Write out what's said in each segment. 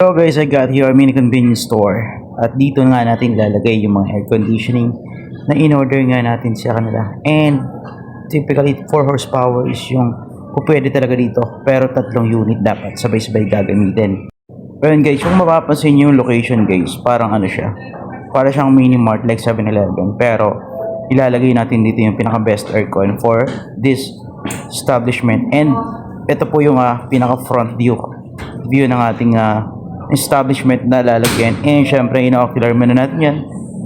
So guys, I got here a mini convenience store. At dito nga natin lalagay yung mga air conditioning na in-order nga natin sa kanila. And typically 4 horsepower is yung pwede talaga dito. Pero 3 unit dapat sabay-sabay gagamitin. Pero guys, kung mapapansin nyo yung location guys, parang ano siya. Para siyang mini mart like 7-Eleven. Pero ilalagay natin dito yung pinaka best aircon for this establishment. And ito po yung pinaka front view ng ating establishment na lalagyan. And syempre ino-ocular muna natin yan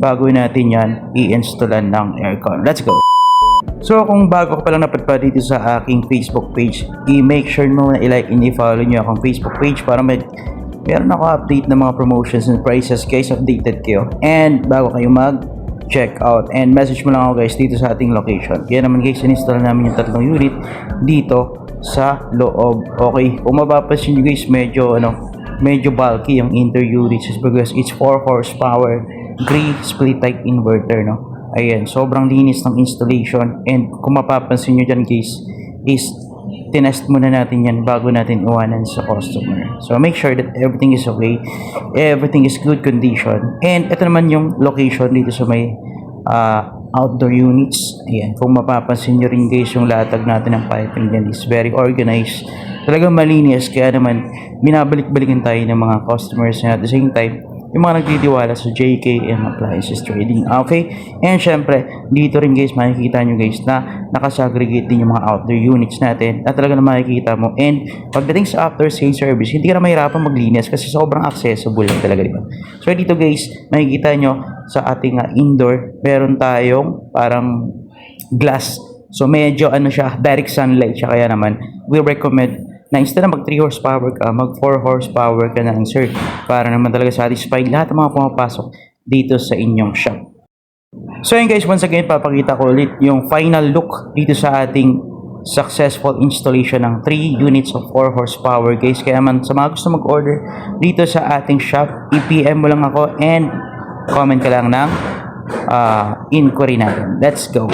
bago natin yan i-installan ng aircon. Let's go! So kung bago ka pa lang napadpad dito sa aking Facebook page, i-make sure mo na i-like and i-follow nyo akong Facebook page para meron ako update ng mga promotions and prices guys, updated kayo. And bago kayo check out and message mo lang ako guys dito sa ating location. Kaya naman guys, in-install namin yung 3 unit dito sa loob. Okay, kung mapapansin nyo guys, medyo bulky yung inter units because it's 4 horsepower gray split type inverter, no? Ayan, sobrang linis ng installation. And kung mapapansin nyo dyan guys, is tinest muna natin yan bago natin iwanan sa customer. So make sure that everything is okay, everything is good condition. And ito naman yung location dito sa may outdoor units. Ayan, kung mapapansin nyo rin guys, yung latag natin ng piping dyan is very organized, talagang malinis. Kaya naman binabalik-balikan tayo ng mga customers na at the same time yung mga nagtitiwala sa JKM Appliances Trading. Okay, and syempre dito rin guys makikita nyo guys na nakasagregate din yung mga outdoor units natin at talaga na makikita mo. And pagdating sa after sales service, hindi ka na mahirapan maglinis kasi sobrang accessible lang talaga, diba? So dito guys makikita nyo sa ating indoor, meron tayong parang glass. So medyo siya, direct sunlight siya. Kaya naman we recommend na instead na mag 3 horsepower ka, mag 4 horsepower ka na lang sir, para naman talaga satisfied lahat ng mga pumapasok dito sa inyong shop. So yun guys, once again papakita ko ulit yung final look dito sa ating successful installation ng 3 units of 4 horsepower guys. Kaya naman sa mga gusto mag-order dito sa ating shop, i-PM mo lang ako and comment ka lang ng inquiry natin. Let's go!